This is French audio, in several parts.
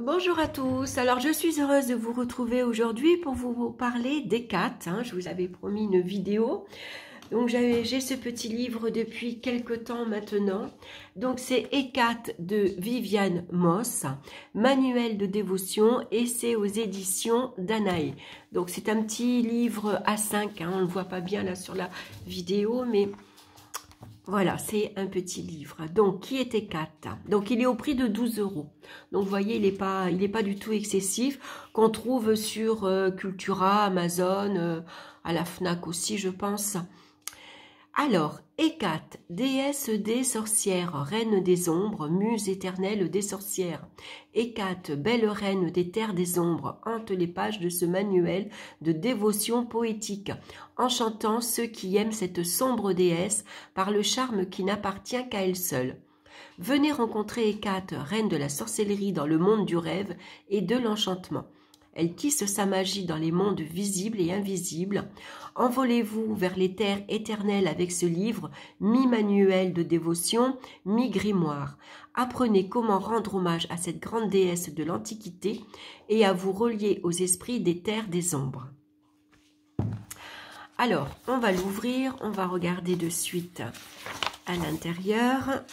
Bonjour à tous, alors je suis heureuse de vous retrouver aujourd'hui pour vous parler d'Hécate, je vous avais promis une vidéo. Donc j'ai ce petit livre depuis quelques temps maintenant, donc c'est Hécate de Viviane Moss, manuel de dévotion et c'est aux éditions Danaé. Donc c'est un petit livre A5, on ne le voit pas bien là sur la vidéo, mais... Voilà, c'est un petit livre. Donc, qui est Hécate? Donc, il est au prix de 12 €. Donc, vous voyez, il est pas du tout excessif, qu'on trouve sur Cultura, Amazon, à la Fnac aussi, je pense. Alors, Hécate, déesse des sorcières, reine des ombres, muse éternelle des sorcières. Hécate, belle reine des terres des ombres, hante les pages de ce manuel de dévotion poétique, enchantant ceux qui aiment cette sombre déesse par le charme qui n'appartient qu'à elle seule. Venez rencontrer Hécate, reine de la sorcellerie dans le monde du rêve et de l'enchantement. Elle tisse sa magie dans les mondes visibles et invisibles. Envolez-vous vers les terres éternelles avec ce livre, mi-manuel de dévotion, mi-grimoire. Apprenez comment rendre hommage à cette grande déesse de l'Antiquité et à vous relier aux esprits des terres des ombres. Alors, on va l'ouvrir, on va regarder de suite à l'intérieur.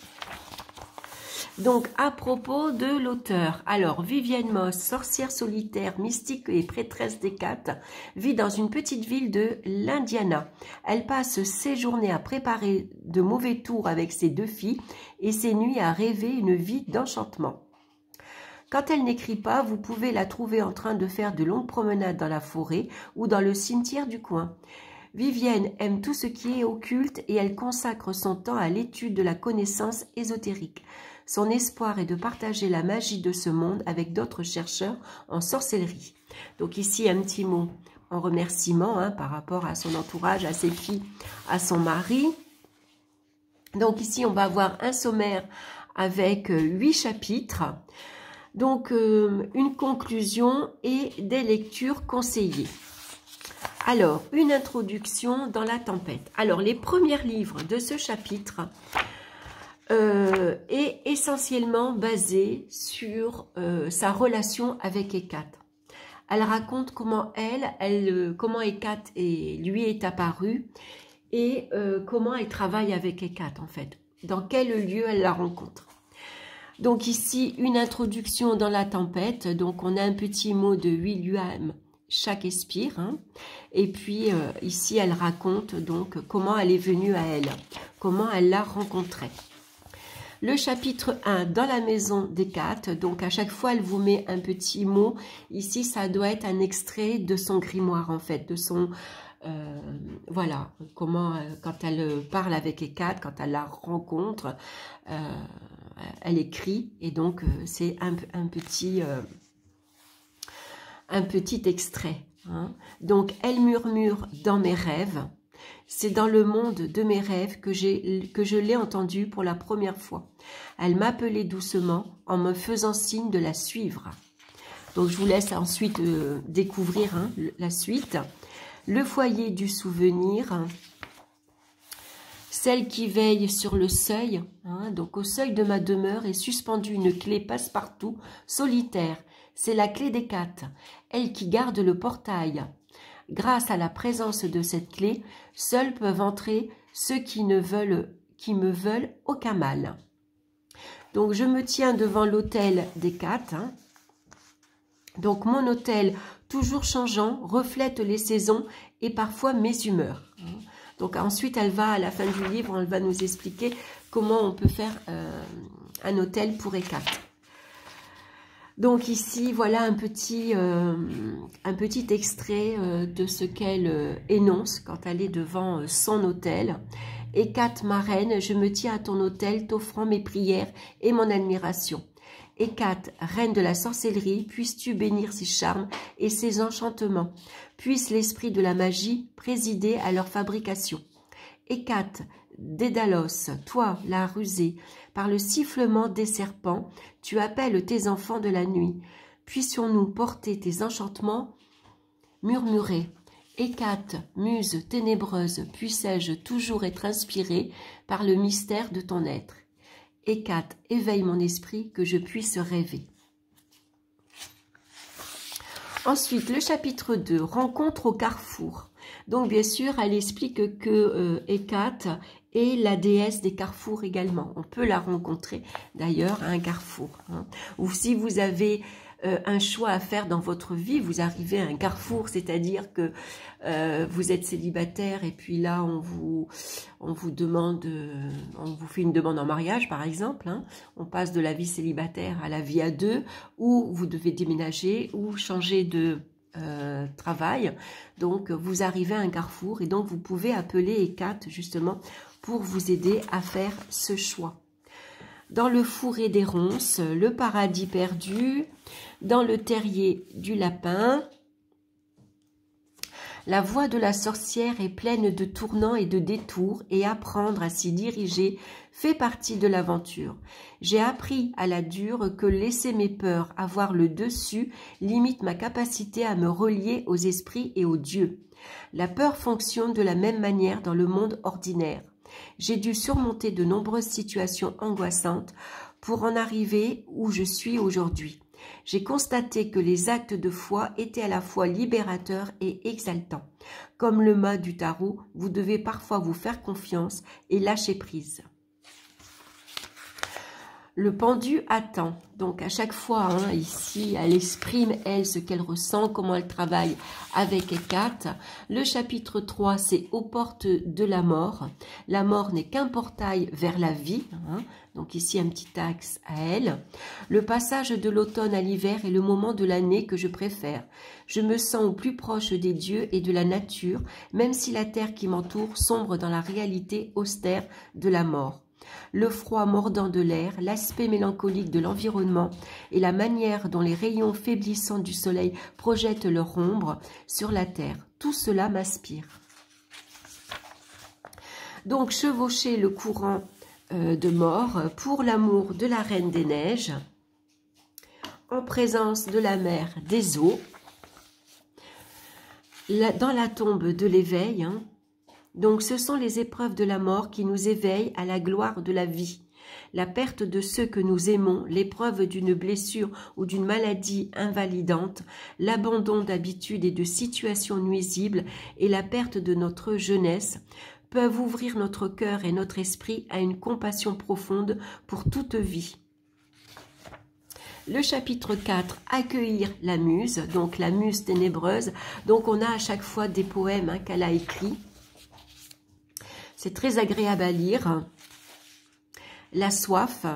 Donc, à propos de l'auteur, alors Viviane Moss, sorcière solitaire, mystique et prêtresse d'Hécate, vit dans une petite ville de l'Indiana. Elle passe ses journées à préparer de mauvais tours avec ses deux filles et ses nuits à rêver une vie d'enchantement. Quand elle n'écrit pas, vous pouvez la trouver en train de faire de longues promenades dans la forêt ou dans le cimetière du coin. Viviane aime tout ce qui est occulte et elle consacre son temps à l'étude de la connaissance ésotérique. Son espoir est de partager la magie de ce monde avec d'autres chercheurs en sorcellerie. Donc ici, un petit mot en remerciement par rapport à son entourage, à ses filles, à son mari. Donc ici, on va avoir un sommaire avec 8 chapitres. Donc, une conclusion et des lectures conseillées. Alors, une introduction dans la tempête. Alors, les premiers livres de ce chapitre est essentiellement basé sur sa relation avec Hécate. Elle raconte comment comment Hécate lui est apparue et comment elle travaille avec Hécate en fait. Dans quel lieu elle la rencontre. Donc ici, une introduction dans la tempête. Donc on a un petit mot de William Shakespeare. Et puis ici, elle raconte donc comment elle est venue à elle, comment elle l'a rencontrée. Le chapitre 1, dans la maison d'Hécate, donc à chaque fois, elle vous met un petit mot. Ici, ça doit être un extrait de son grimoire, en fait, de son... voilà, comment, quand elle parle avec Hécate, quand elle la rencontre, elle écrit. Et donc, c'est un petit extrait. Donc, elle murmure dans mes rêves. C'est dans le monde de mes rêves que je l'ai entendue pour la première fois. Elle m'appelait doucement en me faisant signe de la suivre. Donc, je vous laisse ensuite découvrir la suite. Le foyer du souvenir, celle qui veille sur le seuil. Donc, au seuil de ma demeure est suspendue une clé passe-partout, solitaire. C'est la clé d'Hécate, elle qui garde le portail. Grâce à la présence de cette clé, seuls peuvent entrer ceux qui me veulent aucun mal. Donc, je me tiens devant l'autel d'Hécate. Donc, mon autel, toujours changeant, reflète les saisons et parfois mes humeurs. Donc, ensuite, elle va, à la fin du livre, elle va nous expliquer comment on peut faire un autel pour Hécate. Donc ici, voilà un petit extrait de ce qu'elle énonce quand elle est devant son autel. Hécate, ma reine, je me tiens à ton autel, t'offrant mes prières et mon admiration. Hécate, reine de la sorcellerie, puisses-tu bénir ses charmes et ses enchantements. Puisse l'esprit de la magie présider à leur fabrication. Hécate, Dédalos, toi, la rusée, par le sifflement des serpents, tu appelles tes enfants de la nuit. Puissions-nous porter tes enchantements, murmurer. Hécate, muse ténébreuse, puissais-je toujours être inspirée par le mystère de ton être. Hécate, éveille mon esprit que je puisse rêver. Ensuite, le chapitre 2, rencontre au carrefour. Donc, bien sûr, elle explique que Hécate est la déesse des carrefours également. On peut la rencontrer d'ailleurs à un carrefour. Hein. Ou si vous avez un choix à faire dans votre vie, vous arrivez à un carrefour, c'est-à-dire que vous êtes célibataire et puis là on vous demande, on vous fait une demande en mariage par exemple, hein. On passe de la vie célibataire à la vie à deux, ou vous devez déménager ou changer de travail, donc vous arrivez à un carrefour et donc vous pouvez appeler Hécate justement pour vous aider à faire ce choix. Dans le fourré des ronces, le paradis perdu, dans le terrier du lapin. La voie de la sorcière est pleine de tournants et de détours, et apprendre à s'y diriger fait partie de l'aventure. J'ai appris à la dure que laisser mes peurs avoir le dessus limite ma capacité à me relier aux esprits et aux dieux. La peur fonctionne de la même manière dans le monde ordinaire. J'ai dû surmonter de nombreuses situations angoissantes pour en arriver où je suis aujourd'hui. J'ai constaté que les actes de foi étaient à la fois libérateurs et exaltants. Comme le mât du tarot, vous devez parfois vous faire confiance et lâcher prise. Le pendu attend. Donc à chaque fois, hein, ici, elle exprime, elle, ce qu'elle ressent, comment elle travaille avec Hécate. Le chapitre 3, c'est aux portes de la mort. La mort n'est qu'un portail vers la vie. Hein. Donc ici, un petit axe à elle. Le passage de l'automne à l'hiver est le moment de l'année que je préfère. Je me sens au plus proche des dieux et de la nature, même si la terre qui m'entoure sombre dans la réalité austère de la mort. Le froid mordant de l'air, l'aspect mélancolique de l'environnement et la manière dont les rayons faiblissants du soleil projettent leur ombre sur la terre, tout cela m'inspire. Donc, chevaucher le courant de mort pour l'amour de la Reine des Neiges, en présence de la mère des eaux, dans la tombe de l'éveil, hein. Donc, ce sont les épreuves de la mort qui nous éveillent à la gloire de la vie. La perte de ceux que nous aimons, l'épreuve d'une blessure ou d'une maladie invalidante, l'abandon d'habitudes et de situations nuisibles et la perte de notre jeunesse peuvent ouvrir notre cœur et notre esprit à une compassion profonde pour toute vie. Le chapitre 4, accueillir la muse, donc la muse ténébreuse. Donc, on a à chaque fois des poèmes, hein, qu'elle a écrits. C'est très agréable à lire. La soif.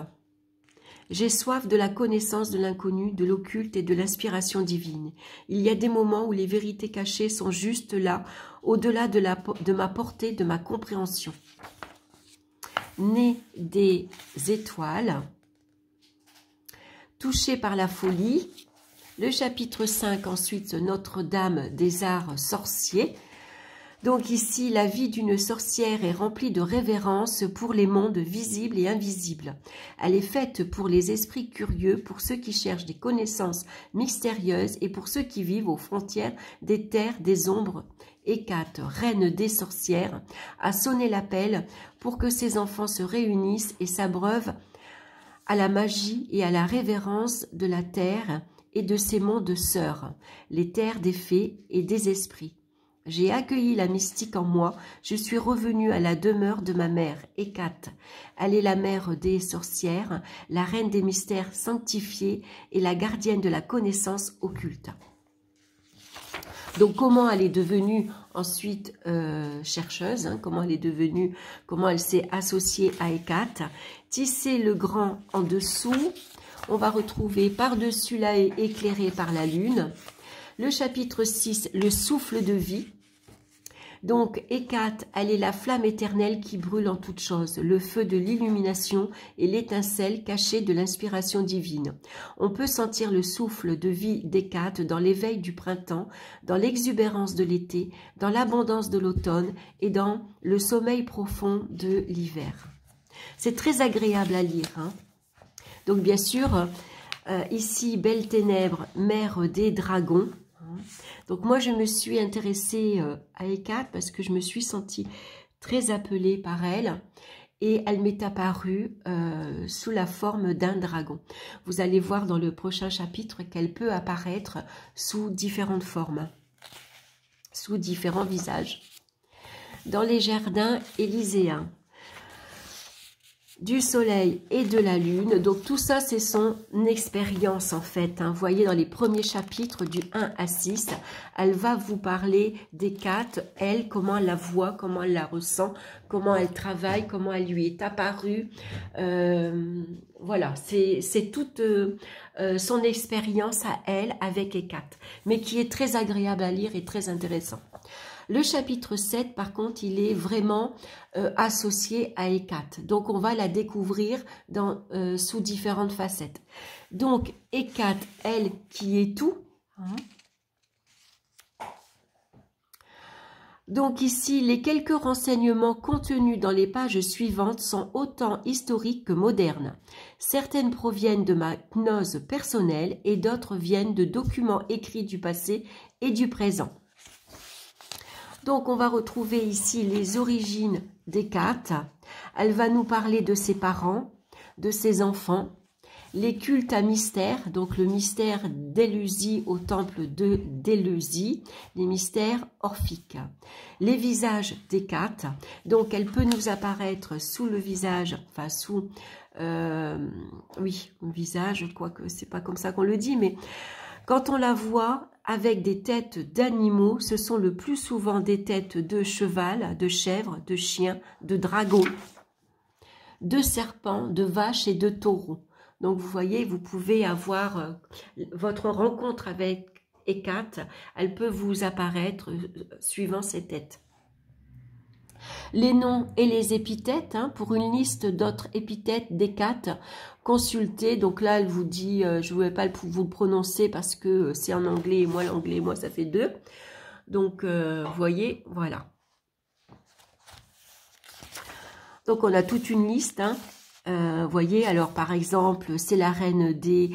J'ai soif de la connaissance de l'inconnu, de l'occulte et de l'inspiration divine. Il y a des moments où les vérités cachées sont juste là, au-delà de ma portée, de ma compréhension. Né des étoiles. Touché par la folie. Le chapitre 5, ensuite, Notre-Dame des arts sorciers. Donc ici, la vie d'une sorcière est remplie de révérence pour les mondes visibles et invisibles. Elle est faite pour les esprits curieux, pour ceux qui cherchent des connaissances mystérieuses et pour ceux qui vivent aux frontières des terres des ombres. Hécate, reine des sorcières, a sonné l'appel pour que ses enfants se réunissent et s'abreuvent à la magie et à la révérence de la terre et de ses mondes sœurs, les terres des fées et des esprits. J'ai accueilli la mystique en moi, je suis revenue à la demeure de ma mère, Hécate. Elle est la mère des sorcières, la reine des mystères sanctifiés et la gardienne de la connaissance occulte. Donc, comment elle est devenue ensuite chercheuse, hein, comment elle s'est associée à Hécate. Tisser le grand en dessous, on va retrouver par-dessus la haie éclairée par la lune. Le chapitre 6, le souffle de vie. Donc, Hécate, elle est la flamme éternelle qui brûle en toutes choses, le feu de l'illumination et l'étincelle cachée de l'inspiration divine. On peut sentir le souffle de vie d'Hécate dans l'éveil du printemps, dans l'exubérance de l'été, dans l'abondance de l'automne et dans le sommeil profond de l'hiver. C'est très agréable à lire, hein. Donc, bien sûr, ici, Belle Ténèbres, mère des dragons. Donc moi, je me suis intéressée à Hécate parce que je me suis sentie très appelée par elle. et elle m'est apparue sous la forme d'un dragon. Vous allez voir dans le prochain chapitre qu'elle peut apparaître sous différentes formes, sous différents visages. Dans les jardins élyséens, du soleil et de la lune, donc tout ça c'est son expérience en fait, hein. Vous voyez dans les premiers chapitres du 1 à 6, elle va vous parler d'Hécate, elle, comment elle la voit, comment elle la ressent, comment elle travaille, comment elle lui est apparue, voilà, c'est toute son expérience à elle avec Hécate, mais qui est très agréable à lire et très intéressant. Le chapitre 7, par contre, il est vraiment associé à Hécate. Donc, on va la découvrir sous différentes facettes. Donc, Hécate, elle qui est tout. Donc ici, les quelques renseignements contenus dans les pages suivantes sont autant historiques que modernes. Certaines proviennent de ma gnose personnelle et d'autres viennent de documents écrits du passé et du présent. Donc, on va retrouver ici les origines d'Hécate. Elle va nous parler de ses parents, de ses enfants, les cultes à mystère, donc le mystère d'Éleusis au temple de d'Éleusis, les mystères orphiques. Les visages d'Hécate, donc elle peut nous apparaître sous le visage, enfin sous, oui, le visage, je crois que c'est pas comme ça qu'on le dit, mais quand on la voit avec des têtes d'animaux, ce sont le plus souvent des têtes de cheval, de chèvre, de chien, de dragon, de serpent, de vache et de taureau. Donc vous voyez, vous pouvez avoir votre rencontre avec Hécate, elle peut vous apparaître suivant ces têtes. Les noms et les épithètes, hein, pour une liste d'autres épithètes d'Hécate, consultez. Donc là, elle vous dit, je ne vais pas vous le prononcer parce que c'est en anglais, et moi l'anglais, moi ça fait 2. Donc, vous voyez, voilà. Donc on a toute une liste, hein. Vous voyez, alors par exemple, c'est la reine des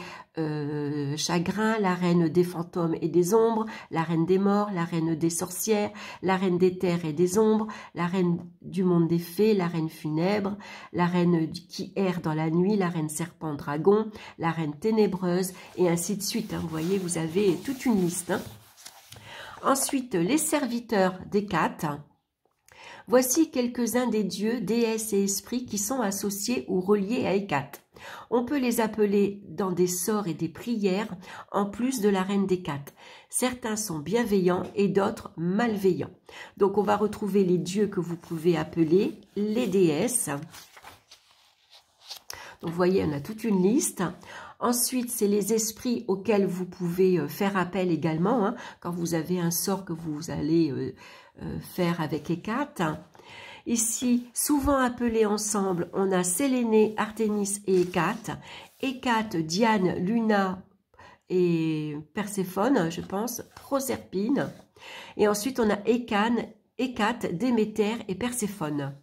chagrins, la reine des fantômes et des ombres, la reine des morts, la reine des sorcières, la reine des terres et des ombres, la reine du monde des fées, la reine funèbre, la reine qui erre dans la nuit, la reine serpent dragon, la reine ténébreuse, et ainsi de suite, hein. Vous voyez, vous avez toute une liste, hein. Ensuite, les serviteurs d'Hécate. Voici quelques-uns des dieux, déesses et esprits qui sont associés ou reliés à Hécate. On peut les appeler dans des sorts et des prières, en plus de la reine d'Hécate. Certains sont bienveillants et d'autres malveillants. Donc on va retrouver les dieux que vous pouvez appeler, les déesses. Donc vous voyez, on a toute une liste. Ensuite, c'est les esprits auxquels vous pouvez faire appel également, hein, quand vous avez un sort que vous allez faire avec Hécate. Ici, souvent appelés ensemble, on a Sélénée, Artémis et Hécate. Hécate, Diane, Luna et Perséphone, je pense, Proserpine. Et ensuite, on a Hécate, Déméter et Perséphone.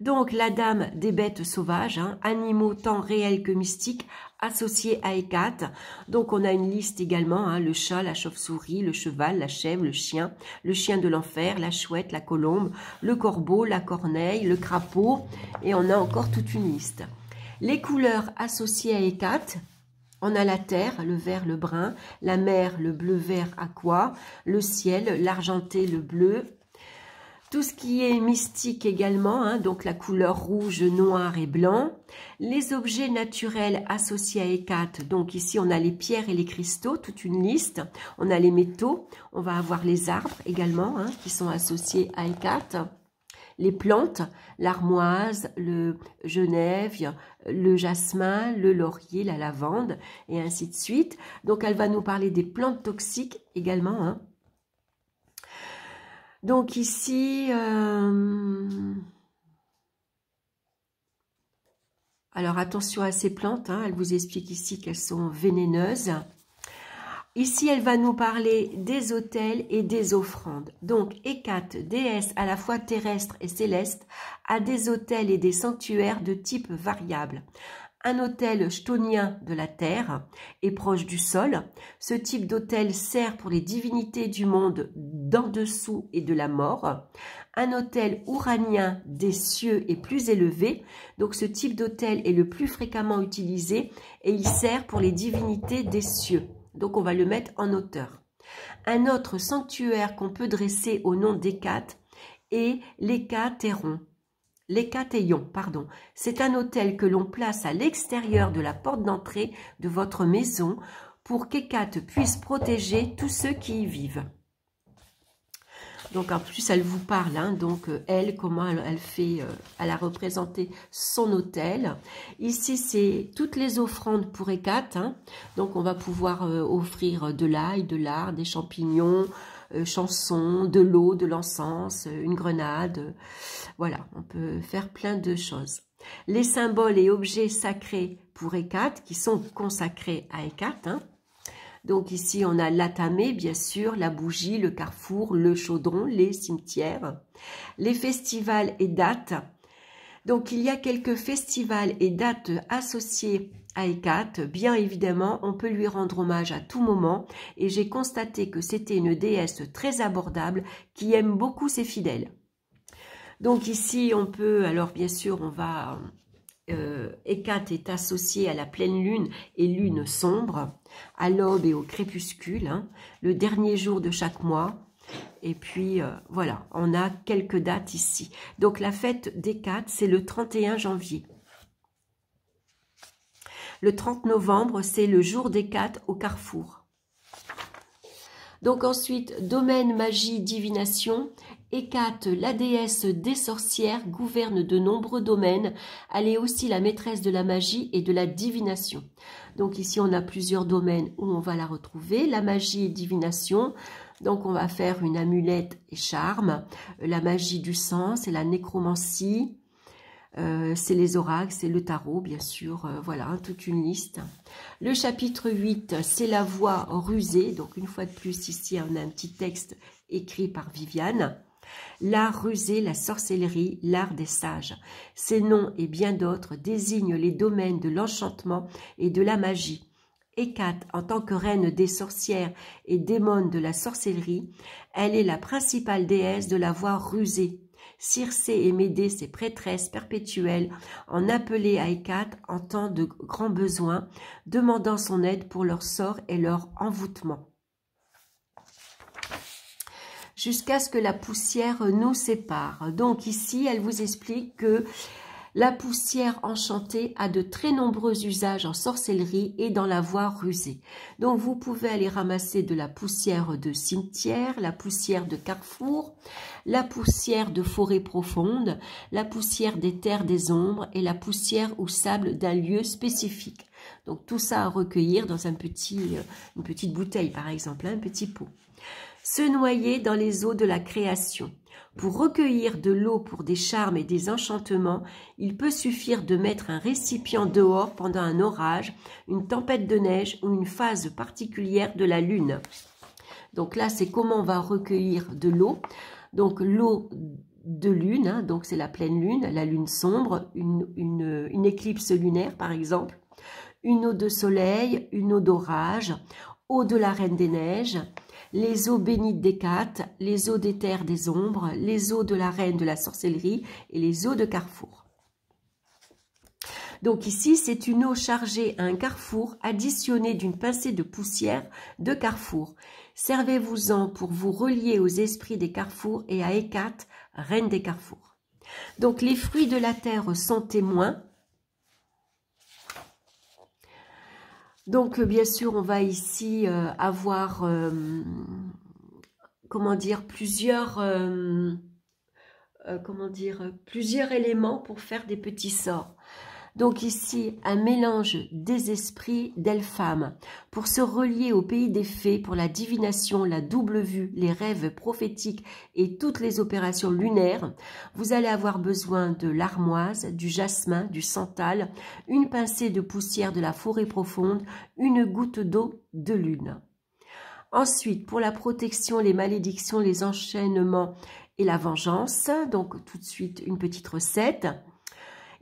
Donc, la dame des bêtes sauvages, hein, animaux tant réels que mystiques, associés à Hécate. Donc, on a une liste également, hein, le chat, la chauve-souris, le cheval, la chèvre, le chien de l'enfer, la chouette, la colombe, le corbeau, la corneille, le crapaud, et on a encore toute une liste. Les couleurs associées à Hécate, on a la terre, le vert, le brun, la mer, le bleu-vert aqua, le ciel, l'argenté, le bleu. Tout ce qui est mystique également, hein, donc la couleur rouge, noir et blanc. Les objets naturels associés à Hécate, donc ici on a les pierres et les cristaux, toute une liste. On a les métaux, on va avoir les arbres également, hein, qui sont associés à Hécate. Les plantes, l'armoise, le genève, le jasmin, le laurier, la lavande, et ainsi de suite. Donc elle va nous parler des plantes toxiques également, hein. Donc ici, alors attention à ces plantes, hein, elle vous explique ici qu'elles sont vénéneuses. Ici, elle va nous parler des autels et des offrandes. Donc Hécate, déesse à la fois terrestre et céleste, a des autels et des sanctuaires de type variable. un autel chthonien de la terre et proche du sol. Ce type d'autel sert pour les divinités du monde d'en dessous et de la mort. Un autel uranien des cieux est plus élevé, donc ce type d'autel est le plus fréquemment utilisé et il sert pour les divinités des cieux. Donc on va le mettre en hauteur. Un autre sanctuaire qu'on peut dresser au nom d'Hécate est l'Hécatéon. L'Hécatéon, pardon. C'est un autel que l'on place à l'extérieur de la porte d'entrée de votre maison pour qu'Hécate puisse protéger tous ceux qui y vivent. Donc en plus elle vous parle, hein, donc elle, comment elle fait, elle a représenté son autel. Ici c'est toutes les offrandes pour Hécate, hein. Donc on va pouvoir offrir de l'ail, de lard, des champignons, chansons, de l'eau, de l'encens, une grenade. Voilà, on peut faire plein de choses. Les symboles et objets sacrés pour Hécate, qui sont consacrés à Hécate, hein. Donc ici, on a l'atamé, bien sûr, la bougie, le carrefour, le chaudron, les cimetières, les festivals et dates. Donc il y a quelques festivals et dates associés à Hécate. Bien évidemment, on peut lui rendre hommage à tout moment et j'ai constaté que c'était une déesse très abordable qui aime beaucoup ses fidèles. Donc ici, on peut, alors bien sûr, on va... Hécate est associée à la pleine lune et lune sombre, à l'aube et au crépuscule, hein, le dernier jour de chaque mois. Et puis, voilà, on a quelques dates ici. Donc, la fête d'Hécate, c'est le 31 janvier. Le 30 novembre, c'est le jour d'Hécate au carrefour. Donc ensuite, domaine, magie, divination. Hécate, la déesse des sorcières, gouverne de nombreux domaines. Elle est aussi la maîtresse de la magie et de la divination. Donc ici, on a plusieurs domaines où on va la retrouver. La magie et divination. Donc on va faire une amulette et charme. La magie du sang, c'est la nécromancie. C'est les oracles, c'est le tarot, bien sûr, voilà, hein, toute une liste. Le chapitre 8, c'est la voix rusée. Donc, une fois de plus, ici, on a un petit texte écrit par Viviane. L'art rusé, la sorcellerie, l'art des sages. Ces noms et bien d'autres désignent les domaines de l'enchantement et de la magie. Hécate, en tant que reine des sorcières et démone de la sorcellerie, elle est la principale déesse de la voix rusée. Circé et Médée, ses prêtresses perpétuelles, en appelaient à Hécate en temps de grands besoins, demandant son aide pour leur sort et leur envoûtement. Jusqu'à ce que la poussière nous sépare. Donc ici, elle vous explique que la poussière enchantée a de très nombreux usages en sorcellerie et dans la voie rusée. Donc vous pouvez aller ramasser de la poussière de cimetière, la poussière de carrefour, la poussière de forêt profonde, la poussière des terres des ombres et la poussière ou sable d'un lieu spécifique. Donc tout ça à recueillir dans une petite bouteille par exemple, un petit pot. Se noyer dans les eaux de la création. Pour recueillir de l'eau pour des charmes et des enchantements, il peut suffire de mettre un récipient dehors pendant un orage, une tempête de neige ou une phase particulière de la lune. Donc là, c'est comment on va recueillir de l'eau. Donc l'eau de lune, hein, donc c'est la pleine lune, la lune sombre, une éclipse lunaire par exemple, une eau de soleil, une eau d'orage, eau de la Reine des Neiges, les eaux bénites d'Hécate, les eaux des terres des ombres, les eaux de la reine de la sorcellerie et les eaux de carrefour. Donc ici, c'est une eau chargée à un carrefour additionnée d'une pincée de poussière de carrefour. Servez-vous-en pour vous relier aux esprits des carrefours et à Hécate, reine des carrefours. Donc les fruits de la terre sont témoins. Donc, bien sûr, on va ici avoir, comment dire, plusieurs éléments pour faire des petits sorts. Donc ici, un mélange des esprits d'Elpham pour se relier au pays des fées, pour la divination, la double vue, les rêves prophétiques et toutes les opérations lunaires. Vous allez avoir besoin de l'armoise, du jasmin, du santal, une pincée de poussière de la forêt profonde, une goutte d'eau de lune. Ensuite, pour la protection, les malédictions, les enchaînements et la vengeance, donc tout de suite une petite recette.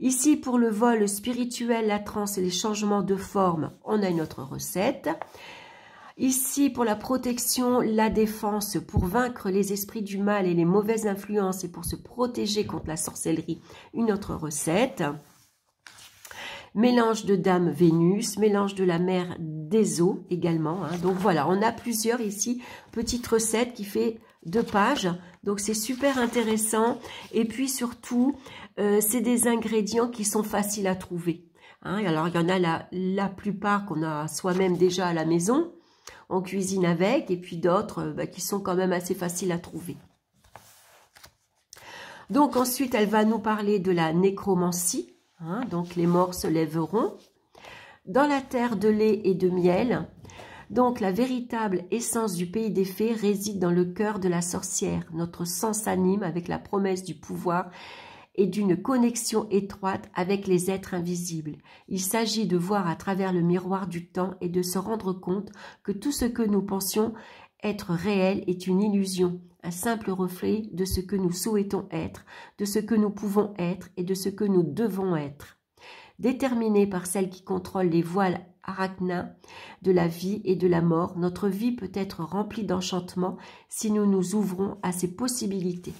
Ici, pour le vol spirituel, la transe et les changements de forme, on a une autre recette. Ici, pour la protection, la défense, pour vaincre les esprits du mal et les mauvaises influences et pour se protéger contre la sorcellerie, une autre recette. Mélange de Dame Vénus, mélange de la mer des eaux également. Hein. Donc voilà, on a plusieurs ici petites recettes qui fait 2 pages. Donc c'est super intéressant. Et puis surtout, c'est des ingrédients qui sont faciles à trouver. Hein. Alors il y en a la plupart qu'on a soi-même déjà à la maison. On cuisine avec, et puis d'autres qui sont quand même assez faciles à trouver. Donc ensuite, elle va nous parler de la nécromancie. Hein, donc les morts se lèveront. Dans la terre de lait et de miel. Donc la véritable essence du pays des fées réside dans le cœur de la sorcière. Notre sang s'anime avec la promesse du pouvoir et d'une connexion étroite avec les êtres invisibles. Il s'agit de voir à travers le miroir du temps et de se rendre compte que tout ce que nous pensions être réel est une illusion, un simple reflet de ce que nous souhaitons être, de ce que nous pouvons être et de ce que nous devons être. Déterminée par celle qui contrôle les voiles arachnas de la vie et de la mort, notre vie peut être remplie d'enchantements si nous nous ouvrons à ces possibilités.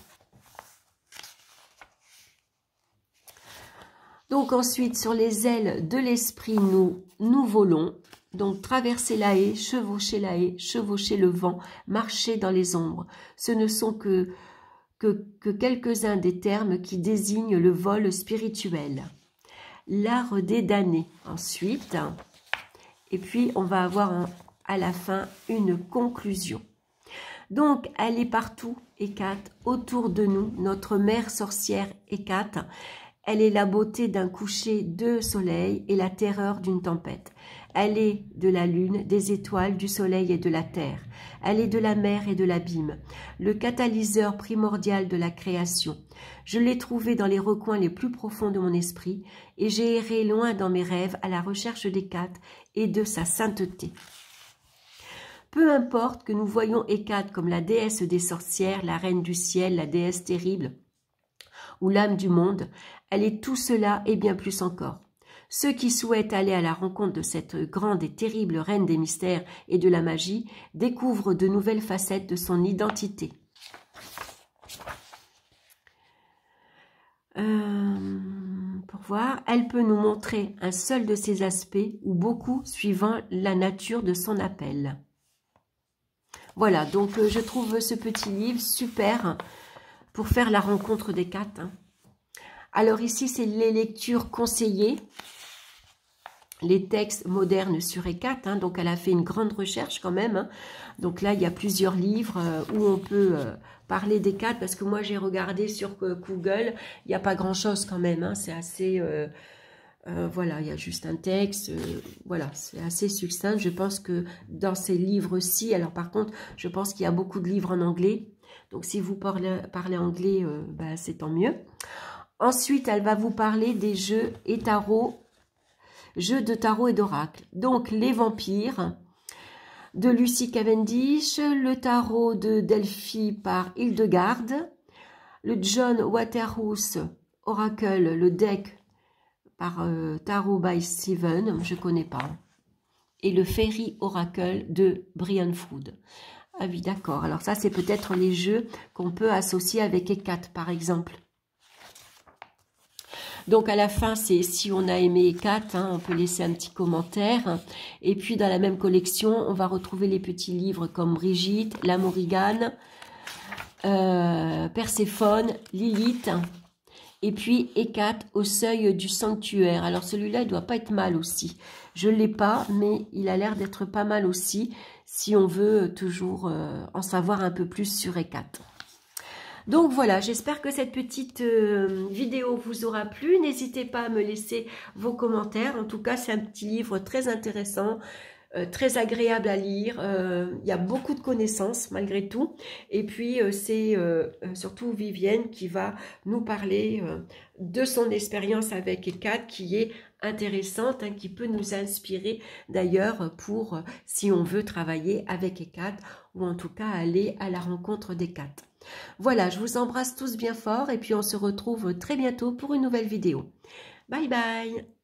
Donc ensuite, sur les ailes de l'esprit, nous volons. Donc traverser la haie, chevaucher le vent, marcher dans les ombres. Ce ne sont que quelques-uns des termes qui désignent le vol spirituel. L'art des damnés ensuite. Et puis on va avoir à la fin une conclusion. Donc elle est partout, Hécate, autour de nous, notre mère sorcière Hécate. Elle est la beauté d'un coucher de soleil et la terreur d'une tempête. Elle est de la lune, des étoiles, du soleil et de la terre. Elle est de la mer et de l'abîme, le catalyseur primordial de la création. Je l'ai trouvée dans les recoins les plus profonds de mon esprit et j'ai erré loin dans mes rêves à la recherche d'Hécate et de sa sainteté. Peu importe que nous voyons Hécate comme la déesse des sorcières, la reine du ciel, la déesse terrible ou l'âme du monde, elle est tout cela et bien plus encore. Ceux qui souhaitent aller à la rencontre de cette grande et terrible reine des mystères et de la magie découvrent de nouvelles facettes de son identité. Pour voir, elle peut nous montrer un seul de ses aspects ou beaucoup suivant la nature de son appel. Voilà, donc je trouve ce petit livre super pour faire la rencontre d'Hécate. Hein. Alors ici, c'est les lectures conseillées, les textes modernes sur Hécate. Hein, donc elle a fait une grande recherche quand même. Hein. Donc là, il y a plusieurs livres où on peut parler d'Hécate, parce que moi, j'ai regardé sur Google, il n'y a pas grand-chose quand même. Hein, c'est assez... voilà, il y a juste un texte. Voilà, c'est assez succinct. Je pense que dans ces livres-ci, alors par contre, je pense qu'il y a beaucoup de livres en anglais. Donc si vous parlez anglais, c'est tant mieux. Ensuite, elle va vous parler des jeux et tarot, jeux de tarot et d'oracle. Donc, les vampires de Lucy Cavendish, le tarot de Delphi par Hildegarde, le John Waterhouse Oracle, le deck par Tarot by Steven, je ne connais pas, et le Fairy Oracle de Brian Froud. Ah oui, d'accord. Alors ça, c'est peut-être les jeux qu'on peut associer avec Hécate, par exemple. Donc à la fin, c'est si on a aimé Hécate, hein, on peut laisser un petit commentaire. Et puis dans la même collection, on va retrouver les petits livres comme Brigitte, La Morigane, Perséphone, Lilith, et puis Hécate au seuil du sanctuaire. Alors celui-là, il ne doit pas être mal aussi. Je ne l'ai pas, mais il a l'air d'être pas mal aussi, si on veut toujours en savoir un peu plus sur Hécate. Donc voilà, j'espère que cette petite vidéo vous aura plu. N'hésitez pas à me laisser vos commentaires. En tout cas, c'est un petit livre très intéressant. très agréable à lire, il y a beaucoup de connaissances malgré tout, et puis c'est surtout Vivienne qui va nous parler de son expérience avec ECAT qui est intéressante, hein, qui peut nous inspirer d'ailleurs pour si on veut travailler avec ECAT ou en tout cas aller à la rencontre d'ECAT. Voilà, je vous embrasse tous bien fort et puis on se retrouve très bientôt pour une nouvelle vidéo. Bye bye!